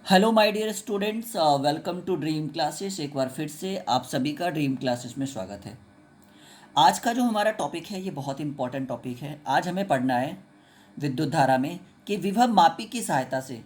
Hello my dear students, welcome to Dream Classes. एक बार फिर से आप सभी का ड्रीम क्लासेस में स्वागत है। आज का जो हमारा टॉपिक है ये बहुत इंपॉर्टेंट टॉपिक है। आज हमें पढ़ना है विद्युत धारा में कि विभव मापी की सहायता से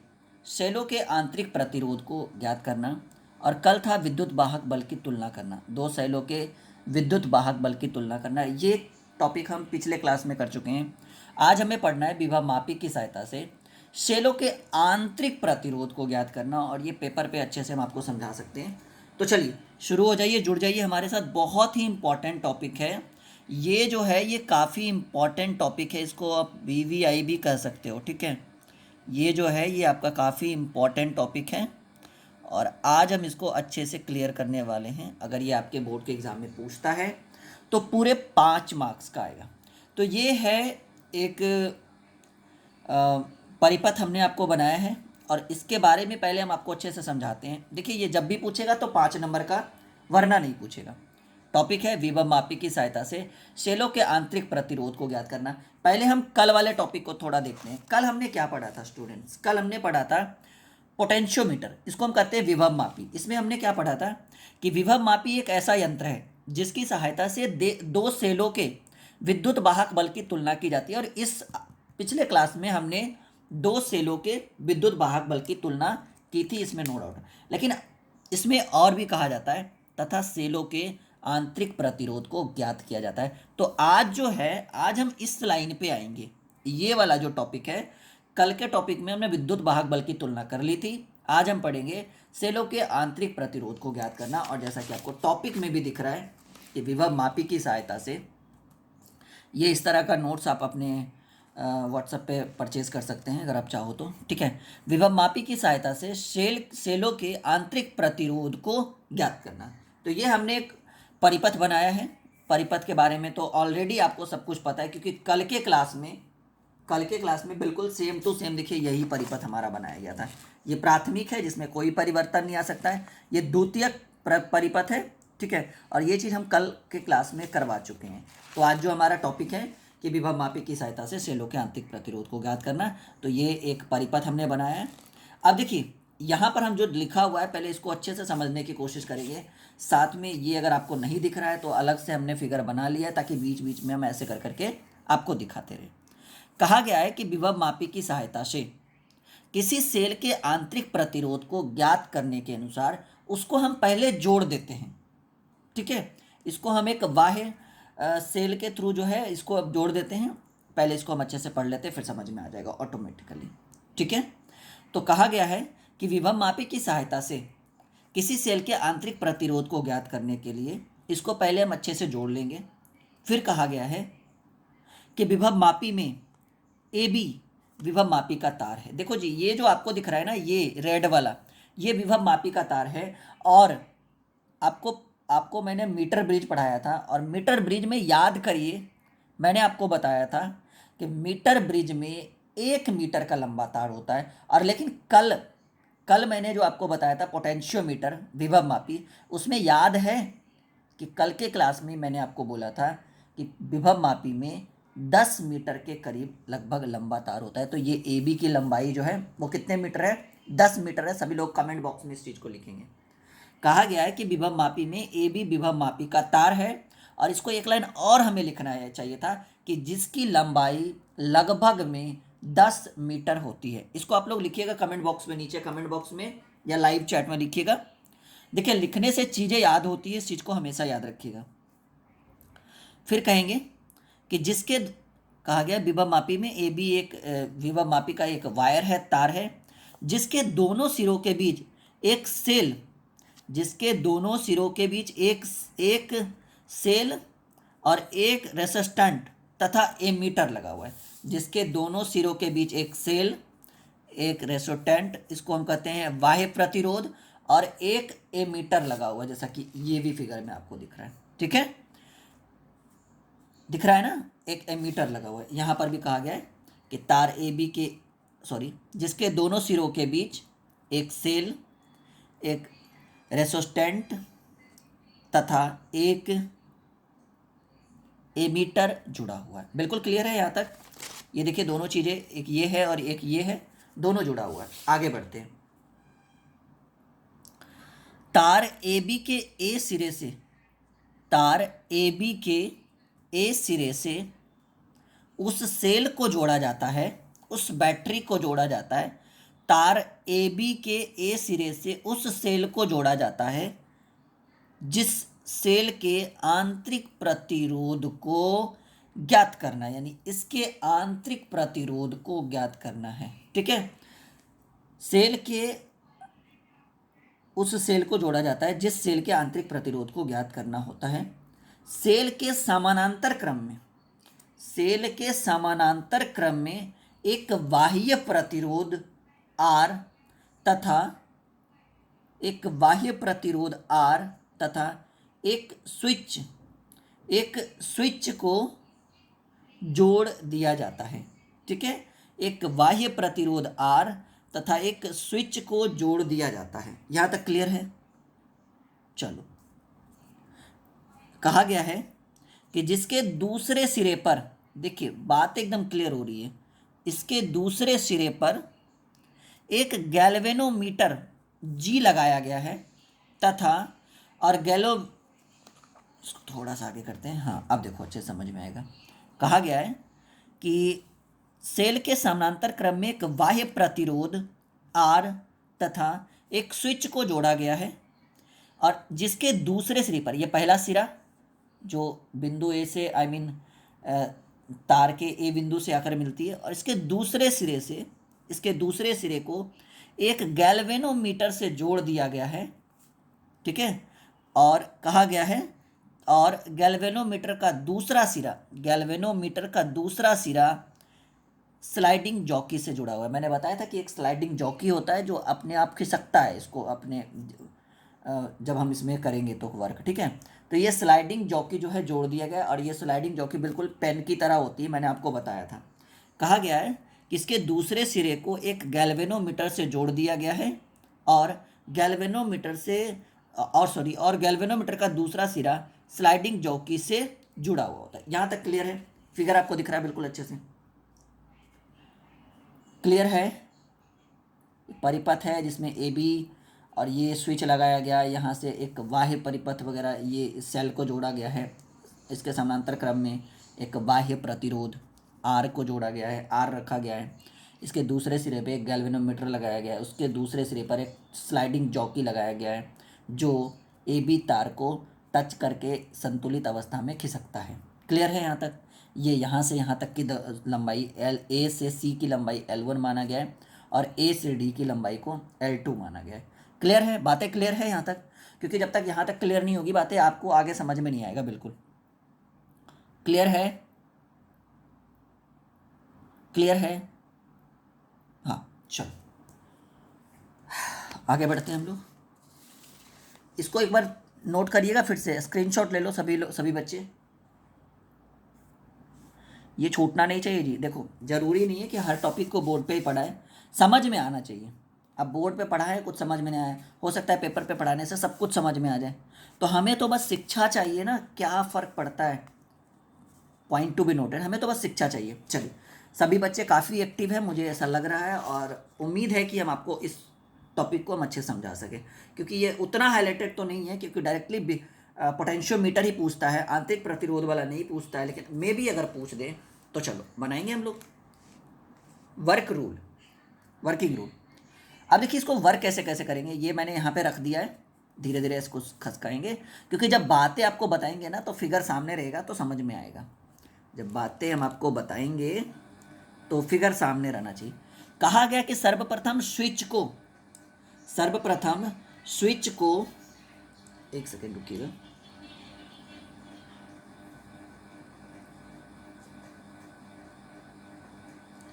सेलों के आंतरिक प्रतिरोध को ज्ञात करना। और कल था विद्युत वाहक बल की तुलना करना, दो सेलों के विद्युत वाहक बल की तुलना करना। ये टॉपिक हम पिछले क्लास में कर चुके हैं। आज हमें पढ़ना है विभव मापी की सहायता से सेलों के आंतरिक प्रतिरोध को ज्ञात करना, और ये पेपर पे अच्छे से हम आपको समझा सकते हैं। तो चलिए शुरू हो जाइए, जुड़ जाइए हमारे साथ। बहुत ही इम्पॉर्टेंट टॉपिक है ये जो है, ये काफ़ी इम्पॉर्टेंट टॉपिक है। इसको आप वीवीआई भी कह सकते हो, ठीक है। ये जो है ये आपका काफ़ी इम्पॉर्टेंट टॉपिक है और आज हम इसको अच्छे से क्लियर करने वाले हैं। अगर ये आपके बोर्ड के एग्ज़ाम में पूछता है तो पूरे 5 मार्क्स का आएगा। तो ये है एक परिपथ हमने आपको बनाया है और इसके बारे में पहले हम आपको अच्छे से समझाते हैं। देखिए, ये जब भी पूछेगा तो 5 नंबर का, वरना नहीं पूछेगा। टॉपिक है विभव मापी की सहायता से सेलों के आंतरिक प्रतिरोध को ज्ञात करना। पहले हम कल वाले टॉपिक को थोड़ा देखते हैं। कल हमने क्या पढ़ा था स्टूडेंट्स? कल हमने पढ़ा था पोटेंशियोमीटर, इसको हम कहते हैं विभव मापी। इसमें हमने क्या पढ़ा था कि विभव मापी एक ऐसा यंत्र है जिसकी सहायता से दो सेलों के विद्युत वाहक बल की तुलना की जाती है। और इस पिछले क्लास में हमने दो सेलों के विद्युत वाहक बल की तुलना की थी, इसमें नो डाउट। लेकिन इसमें और भी कहा जाता है तथा सेलों के आंतरिक प्रतिरोध को ज्ञात किया जाता है। तो आज जो है, आज हम इस लाइन पे आएंगे। ये वाला जो टॉपिक है, कल के टॉपिक में हमने विद्युत वाहक बल की तुलना कर ली थी। आज हम पढ़ेंगे सेलों के आंतरिक प्रतिरोध को ज्ञात करना। और जैसा कि आपको टॉपिक में भी दिख रहा है कि विभव मापी की सहायता से, ये इस तरह का नोट्स आप अपने व्हाट्सएप पे परचेज कर सकते हैं अगर आप चाहो तो, ठीक है। विभव मापी की सहायता से सेलों के आंतरिक प्रतिरोध को ज्ञात करना। तो ये हमने एक परिपथ बनाया है। परिपथ के बारे में तो ऑलरेडी आपको सब कुछ पता है, क्योंकि कल के क्लास में बिल्कुल सेम टू सेम देखिए यही परिपथ हमारा बनाया गया था। ये प्राथमिक है जिसमें कोई परिवर्तन नहीं आ सकता है। ये द्वितीयक परिपथ है, ठीक है। और ये चीज़ हम कल के क्लास में करवा चुके हैं। तो आज जो हमारा टॉपिक है कि विभव मापी की सहायता से सेलों के आंतरिक प्रतिरोध को ज्ञात करना, तो ये एक परिपथ हमने बनाया है। अब देखिए यहाँ पर हम जो लिखा हुआ है, पहले इसको अच्छे से समझने की कोशिश करेंगे। साथ में ये अगर आपको नहीं दिख रहा है तो अलग से हमने फिगर बना लिया है, ताकि बीच बीच में हम ऐसे कर करके आपको दिखाते रहे। कहा गया है कि विभव मापी की सहायता से किसी सेल के आंतरिक प्रतिरोध को ज्ञात करने के अनुसार उसको हम पहले जोड़ देते हैं, ठीक है। इसको हम एक बाह्य सेल के थ्रू जो है इसको अब जोड़ देते हैं। पहले इसको हम अच्छे से पढ़ लेते हैं, फिर समझ में आ जाएगा ऑटोमेटिकली, ठीक है। तो कहा गया है कि विभव मापी की सहायता से किसी सेल के आंतरिक प्रतिरोध को ज्ञात करने के लिए इसको पहले हम अच्छे से जोड़ लेंगे। फिर कहा गया है कि विभव मापी में ए बी विभव मापी का तार है। देखो जी, ये जो आपको दिख रहा है ना, ये रेड वाला, ये विभव मापी का तार है। और आपको आपको मैंने मीटर ब्रिज पढ़ाया था, और मीटर ब्रिज में याद करिए मैंने आपको बताया था कि मीटर ब्रिज में 1 मीटर का लंबा तार होता है। और लेकिन कल कल मैंने जो आपको बताया था पोटेंशियोमीटर विभव मापी, उसमें याद है कि कल के क्लास में मैंने आपको बोला था कि विभव मापी में 10 मीटर के करीब लगभग लंबा तार होता है। तो ये ए बी की लंबाई जो है वो कितने मीटर है? 10 मीटर है। सभी लोग कमेंट बॉक्स में इस चीज़ को लिखेंगे। कहा गया है कि विभव मापी में ए बी विभव मापी का तार है। और इसको एक लाइन और हमें लिखना है चाहिए था कि जिसकी लंबाई लगभग में 10 मीटर होती है। इसको आप लोग लिखिएगा कमेंट बॉक्स में, नीचे कमेंट बॉक्स में या लाइव चैट में लिखिएगा। देखिए, लिखने से चीज़ें याद होती है, इस चीज़ को हमेशा याद रखिएगा। फिर कहेंगे कि जिसके, कहा गया विभव मापी में ए बी एक विभव मापी का एक वायर है, तार है, जिसके दोनों सिरों के बीच एक सेल जिसके दोनों सिरों के बीच एक एक सेल और एक रेसिस्टेंट तथा एमीटर लगा हुआ है। जिसके दोनों सिरों के बीच एक सेल, एक रेसिस्टेंट, इसको हम कहते हैं बाह्य प्रतिरोध, और एक एमीटर लगा हुआ है, जैसा कि ये भी फिगर में आपको दिख रहा है, ठीक है। दिख रहा है ना, एक एमीटर लगा हुआ है। यहाँ पर भी कहा गया है कि तार ए बी के, सॉरी, जिसके दोनों सिरों के बीच एक सेल, एक रेसिस्टेंट तथा एक एमीटर जुड़ा हुआ है। बिल्कुल क्लियर है यहाँ तक? ये देखिए दोनों चीज़ें, एक ये है और एक ये है, दोनों जुड़ा हुआ है। आगे बढ़ते हैं। तार ए बी के ए सिरे से, तार ए बी के ए सिरे से उस सेल को जोड़ा जाता है, उस बैटरी को जोड़ा जाता है। तार ए बी के ए सिरे से उस सेल को जोड़ा जाता है जिस सेल के आंतरिक प्रतिरोध को ज्ञात करना है, यानी इसके आंतरिक प्रतिरोध को ज्ञात करना है। ठीक है, सेल के उस सेल को जोड़ा जाता है जिस सेल के आंतरिक प्रतिरोध को ज्ञात करना होता है। सेल के समानांतर क्रम में, सेल के समानांतर क्रम में एक बाह्य प्रतिरोध R तथा एक बाह्य प्रतिरोध R तथा एक स्विच को जोड़ दिया जाता है। ठीक है, एक बाह्य प्रतिरोध R तथा एक स्विच को जोड़ दिया जाता है। यहां तक क्लियर है? चलो, कहा गया है कि जिसके दूसरे सिरे पर, देखिए बात एकदम क्लियर हो रही है, इसके दूसरे सिरे पर एक गैल्वेनोमीटर G लगाया गया है तथा, और इसको थोड़ा सा आगे करते हैं। हाँ, अब देखो अच्छे समझ में आएगा। कहा गया है कि सेल के समानांतर क्रम में एक बाह्य प्रतिरोध R तथा एक स्विच को जोड़ा गया है, और जिसके दूसरे सिरे पर, यह पहला सिरा जो बिंदु ए से तार के ए बिंदु से आकर मिलती है, और इसके दूसरे सिरे को एक गैल्वेनोमीटर से जोड़ दिया गया है। ठीक है, और कहा गया है, और गैल्वेनोमीटर का दूसरा सिरा स्लाइडिंग जॉकी से जुड़ा हुआ है। मैंने बताया था कि एक स्लाइडिंग जॉकी होता है जो अपने आप खिसकता है इसको अपने, जब हम इसमें करेंगे तो वर्क। ठीक है, तो ये स्लाइडिंग जॉकी जो है जोड़ दिया गया, और ये स्लाइडिंग जॉकी बिल्कुल पेन की तरह होती है, मैंने आपको बताया था। कहा गया है कि इसके दूसरे सिरे को एक गैल्वेनोमीटर से जोड़ दिया गया है, और गैल्वेनोमीटर का दूसरा सिरा स्लाइडिंग जॉकी से जुड़ा हुआ होता है। यहाँ तक क्लियर है? फिगर आपको दिख रहा है बिल्कुल अच्छे से? क्लियर है? परिपथ है जिसमें ए बी और ये स्विच लगाया गया, यहाँ से एक बाह्य परिपथ वगैरह, ये सेल को जोड़ा गया है। इसके समानांतर क्रम में एक बाह्य प्रतिरोध R को जोड़ा गया है, R रखा गया है। इसके दूसरे सिरे पे एक गैल्वेनोमीटर लगाया गया है, उसके दूसरे सिरे पर एक स्लाइडिंग जॉकी लगाया गया है जो ए बी तार को टच करके संतुलित अवस्था में खिसकता है। क्लियर है यहाँ तक? ये यहाँ से यहाँ तक की लंबाई A से C की लंबाई L1 माना गया है, और A से D की लंबाई को L2 माना गया है। क्लियर है? बातें क्लियर है यहाँ तक? क्योंकि जब तक यहाँ तक क्लियर नहीं होगी बातें, आपको आगे समझ में नहीं आएगा। बिल्कुल क्लियर है? क्लियर है? हाँ, चलो आगे बढ़ते हैं हम लोग। इसको एक बार नोट करिएगा, फिर से स्क्रीनशॉट ले लो सभी बच्चे। ये छूटना नहीं चाहिए जी। देखो, जरूरी नहीं है कि हर टॉपिक को बोर्ड पे ही पढ़ाए, समझ में आना चाहिए। अब बोर्ड पे पढ़ा है, कुछ समझ में नहीं आया, हो सकता है पेपर पे पढ़ाने से सब कुछ समझ में आ जाए। तो हमें तो बस शिक्षा चाहिए ना, क्या फ़र्क पड़ता है, पॉइंट टू बी नोटेड, हमें तो बस शिक्षा चाहिए। चलिए, सभी बच्चे काफ़ी एक्टिव है मुझे ऐसा लग रहा है, और उम्मीद है कि हम आपको इस टॉपिक को हम अच्छे समझा सके, क्योंकि ये उतना हाईलाइटेड तो नहीं है, क्योंकि डायरेक्टली पोटेंशियोमीटर ही पूछता है, आंतरिक प्रतिरोध वाला नहीं पूछता है। लेकिन मे भी अगर पूछ दे तो चलो बनाएंगे हम लोग। Working rule. अब देखिए, इसको वर्क कैसे कैसे करेंगे ये मैंने यहाँ पे रख दिया है, धीरे धीरे इसको खसकाएंगे, क्योंकि जब बातें आपको बताएंगे ना तो फिगर सामने रहेगा तो समझ में आएगा। जब बातें हम आपको बताएंगे तो फिगर सामने रहना चाहिए। कहा गया कि सर्वप्रथम स्विच को एक सेकेंड रुकिएगा।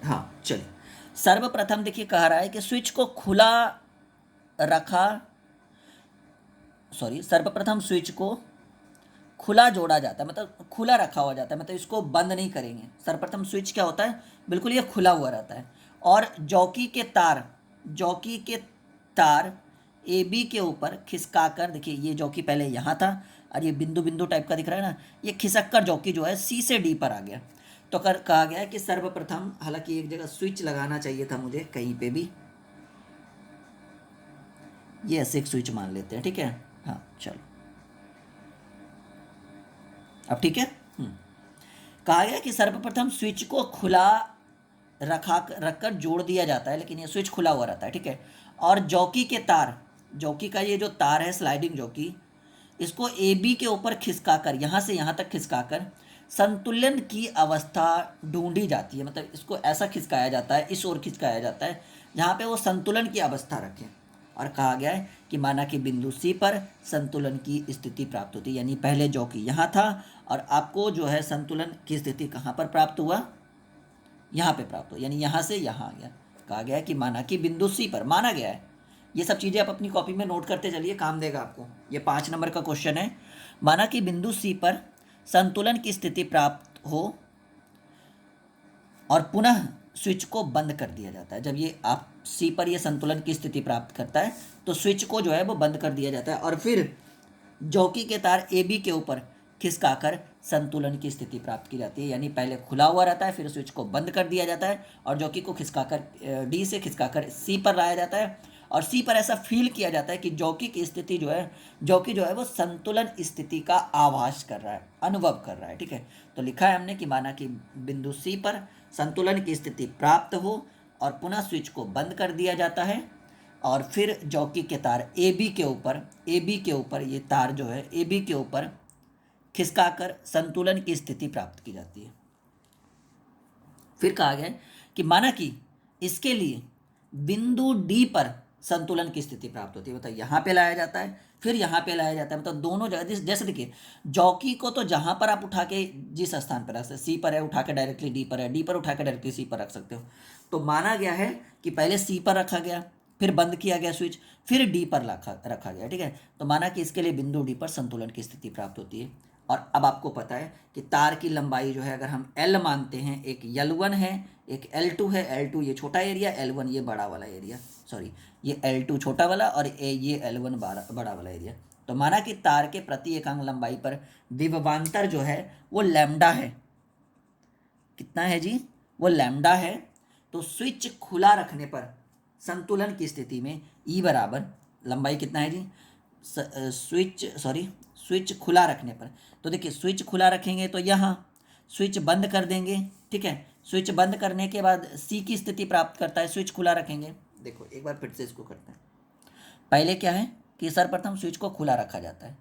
हाँ चलिए, सर्वप्रथम देखिए कह रहा है कि स्विच को सर्वप्रथम स्विच को खुला जोड़ा जाता है, मतलब खुला रखा हुआ जाता है, मतलब इसको बंद नहीं करेंगे। सर्वप्रथम स्विच क्या होता है, बिल्कुल ये खुला हुआ रहता है, और जॉकी के तार ए बी के ऊपर खिसकाकर, देखिए ये जॉकी पहले यहाँ था और ये बिंदु बिंदु टाइप का दिख रहा है ना, ये खिसक कर जॉकी जो है सी से डी पर आ गया। तो कहा गया है कि सर्वप्रथम, हालांकि एक जगह स्विच लगाना चाहिए था मुझे कहीं पे भी, ये ऐसे एक स्विच मान लेते हैं, ठीक है। हाँ चलो, अब ठीक है। कहा गया कि सर्वप्रथम स्विच को खुला रखकर जोड़ दिया जाता है, लेकिन ये स्विच खुला हुआ रहता है, ठीक है। और जॉकी के तार, जॉकी का ये जो तार है स्लाइडिंग जॉकी, इसको ए बी के ऊपर खिसकाकर, यहाँ से यहाँ तक खिसकाकर संतुलन की अवस्था ढूंढी जाती है। मतलब इसको ऐसा खिसकाया जाता है, इस ओर खिसकाया जाता है जहाँ पे वो संतुलन की अवस्था रखे। और कहा गया है कि माना कि बिंदु सी पर संतुलन की स्थिति प्राप्त होती है, यानी पहले जॉकी यहाँ था और आपको जो है संतुलन की स्थिति कहाँ पर प्राप्त हुआ, यहाँ पे प्राप्त हो, यानी यहाँ से यहाँ आ गया। कहा गया है कि माना कि बिंदु सी पर, माना गया है। ये सब चीज़ें आप अपनी कॉपी में नोट करते चलिए, काम देगा आपको। ये 5 नंबर का क्वेश्चन है। माना कि बिंदु सी पर संतुलन की स्थिति प्राप्त हो और पुनः स्विच को बंद कर दिया जाता है। जब ये आप सी पर ये संतुलन की स्थिति प्राप्त करता है तो स्विच को जो है वो बंद कर दिया जाता है और फिर जॉकी के तार ए बी के ऊपर खिसकाकर संतुलन की स्थिति प्राप्त की जाती है। यानी पहले खुला हुआ रहता है, फिर स्विच को बंद कर दिया जाता है और जॉकी को खिसकाकर डी से खिसकाकर सी पर लाया जाता है और सी पर ऐसा फील किया जाता है कि जॉकी की स्थिति जो है, जॉकी जो है वो संतुलन स्थिति का आभास कर रहा है, अनुभव कर रहा है, ठीक है। तो लिखा है हमने कि माना कि बिंदु सी पर संतुलन की स्थिति प्राप्त हो और पुनः स्विच को बंद कर दिया जाता है और फिर जॉकी के तार ए बी के ऊपर ये तार जो है ए बी के ऊपर खिसकाकर संतुलन की स्थिति प्राप्त की जाती है। फिर कहा गया कि माना कि इसके लिए बिंदु डी पर संतुलन की स्थिति प्राप्त होती है। मतलब यहाँ पे लाया जाता है, फिर यहाँ पे लाया जाता है, मतलब दोनों जगह। जैसे देखिए, जॉकी को तो जहाँ पर आप उठा के जिस स्थान पर रख सकते, सी पर है उठा के डायरेक्टली डी पर है, डी पर उठा के डायरेक्टली सी पर रख सकते हो। तो माना गया है कि पहले सी पर रखा गया, फिर बंद किया गया स्विच, फिर डी पर रखा गया, ठीक है। तो माना कि इसके लिए बिंदु डी पर संतुलन की स्थिति प्राप्त होती है। और अब आपको पता है कि तार की लंबाई जो है, अगर हम L मानते हैं, एक L1 है, एक L2 है। L2 ये छोटा एरिया, L1 ये बड़ा वाला एरिया, सॉरी ये L2 छोटा वाला और ये L1 बड़ा वाला एरिया। तो माना कि तार के प्रति एकांक लंबाई पर विभवांतर जो है वो लैम्डा है। कितना है जी? वो लैम्डा है। तो स्विच खुला रखने पर संतुलन की स्थिति में E बराबर, लंबाई कितना है जी? स्विच खुला रखने पर, तो देखिए स्विच खुला रखेंगे तो यहाँ, स्विच बंद कर देंगे, ठीक है। स्विच बंद करने के बाद सी की स्थिति प्राप्त करता है, स्विच खुला रखेंगे। देखो एक बार फिर से इसको करते हैं। पहले क्या है कि सर्वप्रथम स्विच को खुला रखा जाता है,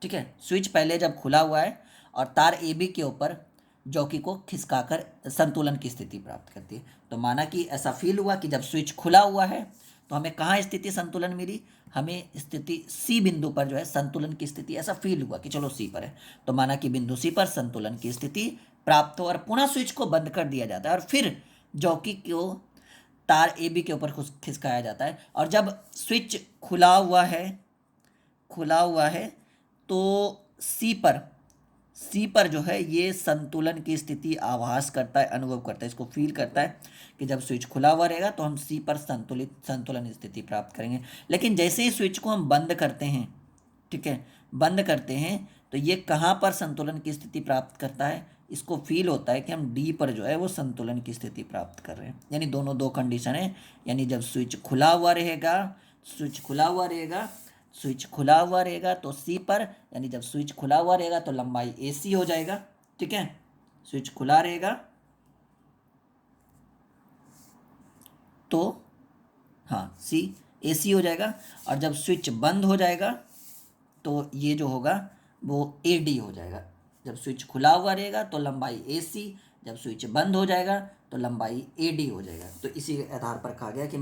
ठीक है। स्विच पहले जब खुला हुआ है और तार ए बी के ऊपर जॉकी को खिसकाकर संतुलन की स्थिति प्राप्त करती है। तो माना कि ऐसा फील हुआ कि जब स्विच खुला हुआ है तो हमें कहाँ स्थिति संतुलन मिली, हमें स्थिति सी बिंदु पर जो है संतुलन की स्थिति, ऐसा फील हुआ कि चलो सी पर है। तो माना कि बिंदु सी पर संतुलन की स्थिति प्राप्त हो और पुनः स्विच को बंद कर दिया जाता है और फिर जॉकी को तार ए बी के ऊपर खिसकाया जाता है। और जब स्विच खुला हुआ है तो सी पर जो है ये संतुलन की स्थिति आभास करता है, अनुभव करता है, इसको फील करता है कि जब स्विच खुला हुआ रहेगा तो हम सी पर संतुलन स्थिति प्राप्त करेंगे। लेकिन जैसे ही स्विच को हम बंद करते हैं, ठीक है, बंद करते हैं तो ये कहाँ पर संतुलन की स्थिति प्राप्त करता है, इसको फील होता है कि हम डी पर जो है वो संतुलन की स्थिति प्राप्त कर रहे हैं। यानी दोनों दो कंडीशन है। यानी जब स्विच खुला हुआ रहेगा तो सी पर, यानी जब स्विच खुला हुआ रहेगा तो लंबाई ए सी हो जाएगा, ठीक है। स्विच खुला रहेगा तो हाँ सी ए सी हो जाएगा और जब स्विच बंद हो जाएगा तो ये जो होगा वो ए डी हो जाएगा। जब स्विच खुला हुआ रहेगा तो लंबाई ए सी, जब स्विच बंद हो जाएगा तो लंबाई ए डी हो जाएगा। तो इसी आधार पर कहा गया कि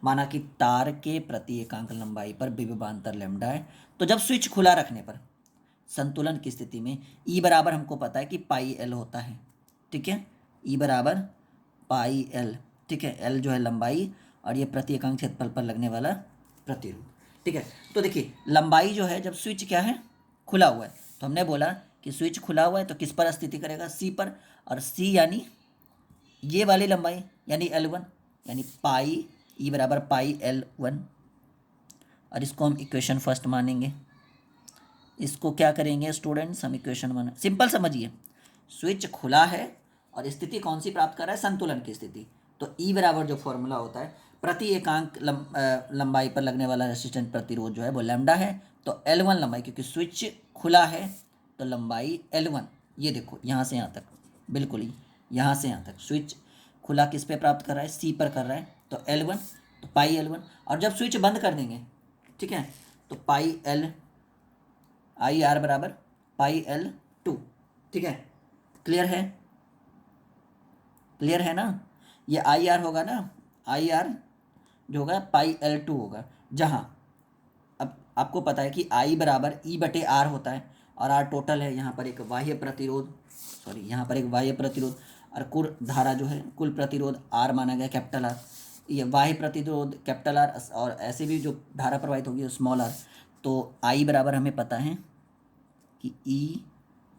माना कि तार के प्रति एकांक लंबाई पर विभवांतर लैम्डा है। तो जब स्विच खुला रखने पर संतुलन की स्थिति में ई बराबर हमको पता है कि पाई एल होता है, ठीक है। ई बराबर पाई एल, ठीक है। एल जो है लंबाई और ये प्रति एकांक क्षेत्रफल पर लगने वाला प्रतिरोध, ठीक है। तो देखिए लंबाई जो है, जब स्विच क्या है, खुला हुआ है, तो हमने बोला कि स्विच खुला हुआ है तो किस पर स्थिति करेगा, सी पर। और सी यानी ये वाली लंबाई यानी L1, यानी पाई ई बराबर पाई L1। और इसको हम इक्वेशन फर्स्ट मानेंगे। इसको क्या करेंगे स्टूडेंट्स, हम इक्वेशन वन, सिंपल समझिए। स्विच खुला है और स्थिति कौन सी प्राप्त कर रहा है, संतुलन की स्थिति। तो ई बराबर जो फॉर्मूला होता है प्रति एकांक लंबाई पर लगने वाला रेसिस्टेंस प्रतिरोध जो है वो लैम्डा है। तो L1 लंबाई, क्योंकि स्विच खुला है तो लंबाई L1, ये देखो यहाँ से यहाँ तक, बिल्कुल ही यहाँ से यहाँ तक स्विच खुला किस पे प्राप्त कर रहा है, C पर कर रहा है, तो L1, तो पाई L1। और जब स्विच बंद कर देंगे, ठीक है, तो पाई L आई आर बराबर पाई L2, ठीक है। क्लियर है, क्लियर है ना। ये आई आर होगा ना, आई आर जो होगा पाई L2 होगा, जहाँ अब आपको पता है कि आई बराबर ई बटे आर होता है, और आर टोटल है, यहाँ पर एक बाह्य प्रतिरोध, सॉरी यहाँ पर एक बाह्य प्रतिरोध, और कुल धारा जो है, कुल प्रतिरोध आर माना गया कैपिटल आर, ये बाह्य प्रतिरोध कैपिटल आर, और ऐसे भी जो धारा प्रवाहित होगी वो स्मॉल आर। तो आई बराबर हमें पता है कि ई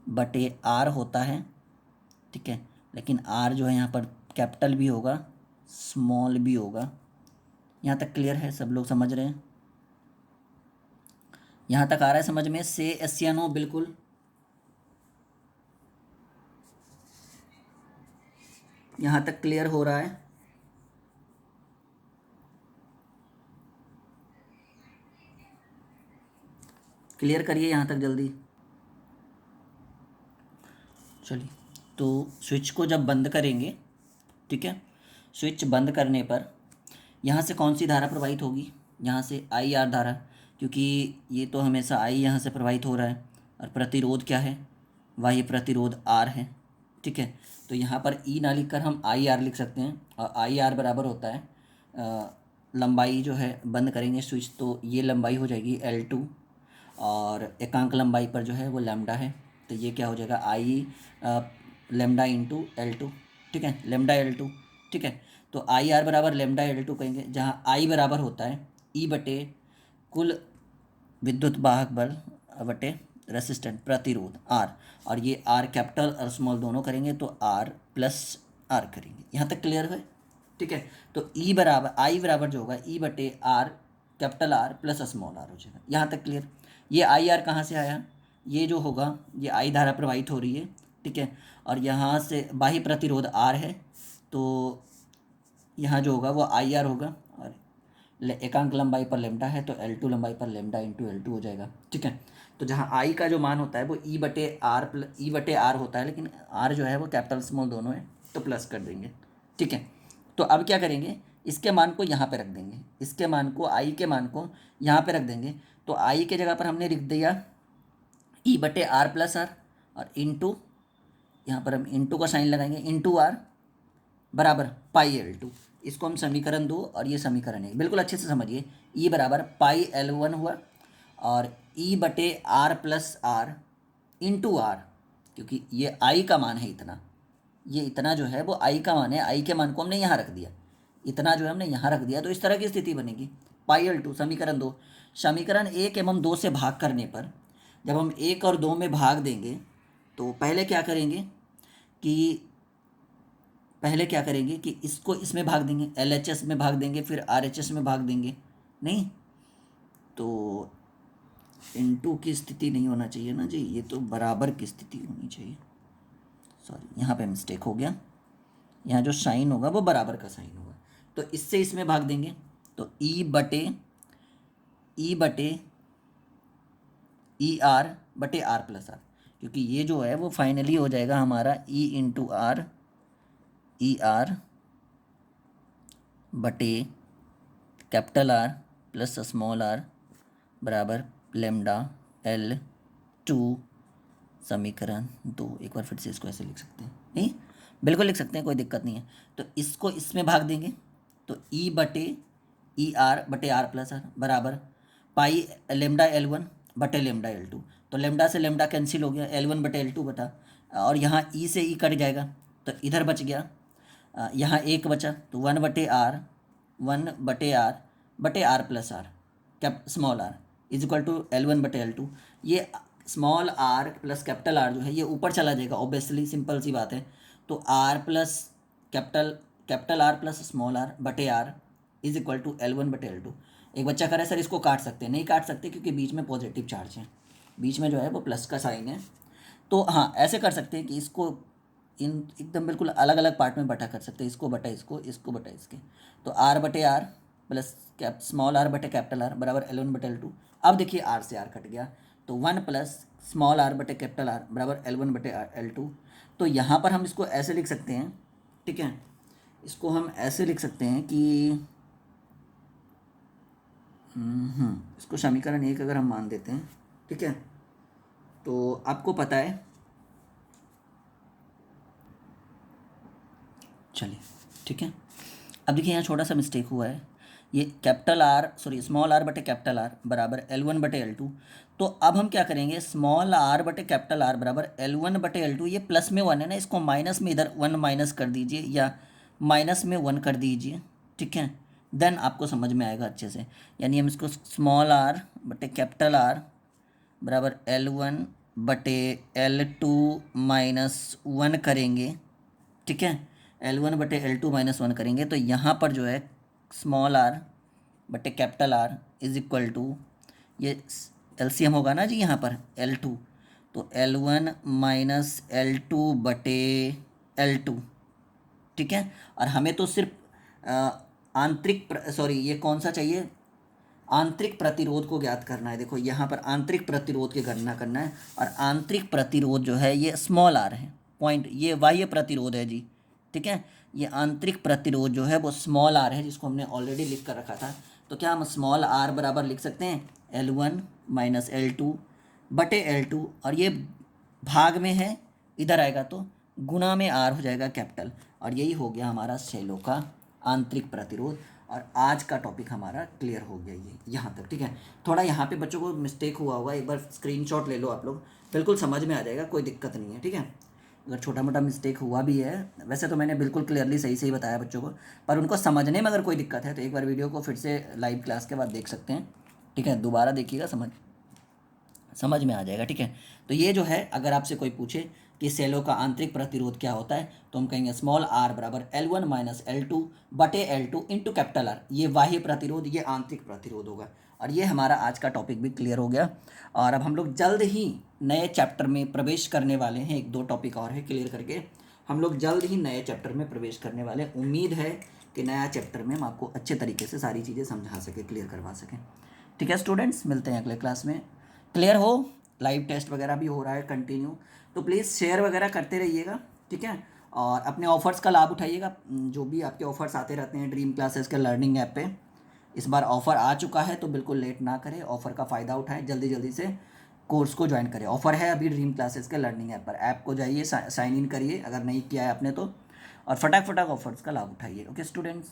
बटे आर होता है, ठीक है, लेकिन आर जो है यहाँ पर कैपिटल भी होगा स्मॉल भी होगा। यहाँ तक क्लियर है, सब लोग समझ रहे हैं, यहाँ तक आ रहा है समझ में, से एस या नो, बिल्कुल यहाँ तक क्लियर हो रहा है। क्लियर करिए यहाँ तक जल्दी। चलिए, तो स्विच को जब बंद करेंगे, ठीक है, स्विच बंद करने पर यहाँ से कौन सी धारा प्रवाहित होगी, यहाँ से आई आर धारा, क्योंकि ये तो हमेशा आई यहाँ से प्रवाहित हो रहा है, और प्रतिरोध क्या है, बाह्य प्रतिरोध आर है, ठीक है। तो यहाँ पर ई ना लिख कर हम आई आर लिख सकते हैं, और आई आर बराबर होता है लंबाई जो है, बंद करेंगे स्विच तो ये लंबाई हो जाएगी L2, और एकांक लंबाई पर जो है वो लैम्डा है, तो ये क्या हो जाएगा, आई लैम्डा इंटू L2, ठीक है, लैम्डा L2, ठीक है। तो आई आर बराबर लैम्डा L2 कहेंगे, जहाँ आई बराबर होता है ई बटे कुल विद्युत वाहक बल बटे रेसिस्टेंट प्रतिरोध आर, और ये आर कैपिटल और स्मॉल दोनों करेंगे तो आर प्लस आर करेंगे। यहाँ तक क्लियर है, ठीक है। तो ई बराबर आई बराबर जो होगा ई बटे R capital R plus small r हो जाएगा। यहाँ तक क्लियर। ये आई आर कहाँ से आया, ये जो होगा ये आई धारा प्रवाहित हो रही है, ठीक है, और यहाँ से बाह्य प्रतिरोध आर है, तो यहाँ जो होगा वो आई आर होगा, और एकांक लंबाई पर लेमडा है तो L2 लंबाई पर लेमडा इंटू L2 हो जाएगा, ठीक है। तो जहाँ आई का जो मान होता है वो ई बटे आर होता है, लेकिन आर जो है वो कैपिटल स्मॉल दोनों है, तो प्लस कर देंगे, ठीक है। तो अब क्या करेंगे, इसके मान को यहाँ पे रख देंगे, इसके मान को आई के मान को यहाँ पे रख देंगे। तो आई के जगह पर हमने लिख दिया ई बटे आर प्लस आर, और इंटू यहाँ पर हम इंटू का साइन लगाएंगे, इंटू आर बराबर पाई L2। इसको हम समीकरण 2 और ये समीकरण 1 बिल्कुल अच्छे से समझिए। ई बराबर पाई L1 हुआ, और ई बटे R plus R into R, क्योंकि ये आई का मान है इतना, ये इतना जो है वो आई का मान है, आई के मान को हमने यहाँ रख दिया, इतना जो है हमने यहाँ रख दिया, तो इस तरह की स्थिति बनेगी। पाई L2 समीकरण 2, समीकरण 1 एवं 2 से भाग करने पर जब हम 1 और 2 में भाग देंगे तो पहले क्या करेंगे कि इसको इसमें भाग देंगे, LHS में भाग देंगे, फिर RHS में भाग देंगे, नहीं तो इनटू की स्थिति नहीं होना चाहिए ना जी, ये तो बराबर की स्थिति होनी चाहिए। सॉरी, यहाँ पे मिस्टेक हो गया, यहाँ जो साइन होगा वो बराबर का साइन होगा, तो इससे इसमें भाग देंगे, तो ई बटे ई आर बटे आर प्लस आर, क्योंकि ये जो है वो फाइनली हो जाएगा हमारा E into R, E R बटे capital R plus small R बराबर लेमडा L2 समीकरण 2। एक बार फिर से इसको ऐसे लिख सकते हैं, नहीं बिल्कुल लिख सकते हैं, कोई दिक्कत नहीं है। तो इसको इसमें भाग देंगे, तो ई बटे ई आर बटे आर प्लस आर बराबर पाई लेमडा L1 बटे लेमडा L2, तो लेमडा से लेमडा कैंसिल हो गया, L1 बटे L2 बटा, और यहाँ ई से ई कट जाएगा, तो इधर बच गया, यहाँ एक बचा, तो 1 बटे R plus R cap small r is equal to L1 बटे L2। ये small r plus capital R जो है ये ऊपर चला जाएगा, ऑब्वियसली सिंपल सी बात है। तो R plus capital R plus small are बटे R is equal to L1 बटे L2। एक बच्चा कह रहा है सर इसको काट सकते हैं, नहीं काट सकते क्योंकि बीच में पॉजिटिव चार्ज है, बीच में जो है वो प्लस का साइन है। तो हाँ ऐसे कर सकते हैं कि इसको इन एकदम बिल्कुल अलग अलग पार्ट में बटा कर सकते हैं, इसको बटा इसको, इसको बटा इसके। तो आर बटे आर प्लस स्मॉल आर बटे कैपिटल आर बराबर L1 बटे L2। अब देखिए आर से आर कट गया, तो 1 प्लस स्मॉल आर बटे कैपिटल आर बराबर L1 बटे L2। तो यहाँ पर हम इसको ऐसे लिख सकते हैं, ठीक है, इसको हम ऐसे लिख सकते हैं कि इसको समीकरण 1 अगर हम मान देते हैं, ठीक है, तो आपको पता है, चलिए ठीक है। अब देखिए यहाँ छोटा सा मिस्टेक हुआ है, ये capital R sorry small are बटे कैपिटल आर बराबर L1 बटे L2। तो अब हम क्या करेंगे, स्मॉल आर बटे कैपिटल आर बराबर L1 बटे L2, ये प्लस में 1 है ना, इसको माइनस में इधर 1 माइनस कर दीजिए या माइनस में 1 कर दीजिए, ठीक है, देन आपको समझ में आएगा अच्छे से। यानी हम इसको स्मॉल आर बटे कैपिटल आर बराबर L1 बटे L2 माइनस 1 करेंगे, ठीक है, L1 बटे L2 माइनस 1 करेंगे, तो यहाँ पर जो है स्मॉल आर बटे capital R is equal to, ये LCM होगा ना जी यहाँ पर L2, तो L1 माइनस L2 बटे L2, ठीक है। और हमें तो सिर्फ आंतरिक सॉरी ये कौन सा चाहिए, आंतरिक प्रतिरोध को ज्ञात करना है। देखो यहाँ पर आंतरिक प्रतिरोध की गणना करना है, और आंतरिक प्रतिरोध जो है ये स्मॉल आर है, पॉइंट, ये बाह्य प्रतिरोध है जी, ठीक है, ये आंतरिक प्रतिरोध जो है वो स्मॉल आर है, जिसको हमने ऑलरेडी लिख कर रखा था। तो क्या हम स्मॉल आर बराबर लिख सकते हैं L1 माइनस L2 बटे L2, और ये भाग में है, इधर आएगा तो गुना में आर हो जाएगा कैपिटल, और यही हो गया हमारा सेलों का आंतरिक प्रतिरोध। और आज का टॉपिक हमारा क्लियर हो गया ये यहाँ तक, ठीक है। थोड़ा यहाँ पे बच्चों को मिस्टेक हुआ होगा, एक बार स्क्रीनशॉट ले लो आप लोग, बिल्कुल समझ में आ जाएगा, कोई दिक्कत नहीं है, ठीक है। अगर छोटा मोटा मिस्टेक हुआ भी है, वैसे तो मैंने बिल्कुल क्लियरली सही सही बताया बच्चों को, पर उनको समझने में अगर कोई दिक्कत है तो एक बार वीडियो को फिर से लाइव क्लास के बाद देख सकते हैं, ठीक है, दोबारा देखिएगा, समझ में आ जाएगा, ठीक है। तो ये जो है, अगर आपसे कोई पूछे कि सेलों का आंतरिक प्रतिरोध क्या होता है, तो हम कहेंगे स्मॉल आर बराबर L1 माइनस L2 बटे L2 इंटू कैपिटल आर, ये बाह्य प्रतिरोध, ये आंतरिक प्रतिरोध होगा। और ये हमारा आज का टॉपिक भी क्लियर हो गया, और अब हम लोग जल्द ही नए चैप्टर में प्रवेश करने वाले हैं। 1-2 टॉपिक और है क्लियर करके हम लोग जल्द ही नए चैप्टर में प्रवेश करने वाले हैं। उम्मीद है कि नया चैप्टर में हम आपको अच्छे तरीके से सारी चीज़ें समझा सकें, क्लियर करवा सकें, ठीक है स्टूडेंट्स। मिलते हैं अगले क्लास में। क्लियर हो, लाइव टेस्ट वगैरह भी हो रहा है कंटिन्यू, तो प्लीज़ शेयर वगैरह करते रहिएगा, ठीक है, और अपने ऑफ़र्स का लाभ उठाइएगा। जो भी आपके ऑफ़र्स आते रहते हैं ड्रीम क्लासेस के लर्निंग ऐप पे, इस बार ऑफ़र आ चुका है, तो बिल्कुल लेट ना करें, ऑफ़र का फ़ायदा उठाएं, जल्दी जल्दी से कोर्स को ज्वाइन करें। ऑफ़र है अभी ड्रीम क्लासेस के लर्निंग ऐप पर, ऐप को जाइए, साइन इन करिए अगर नहीं किया है आपने तो, और फटाक ऑफ़र्स का लाभ उठाइए। Okay students.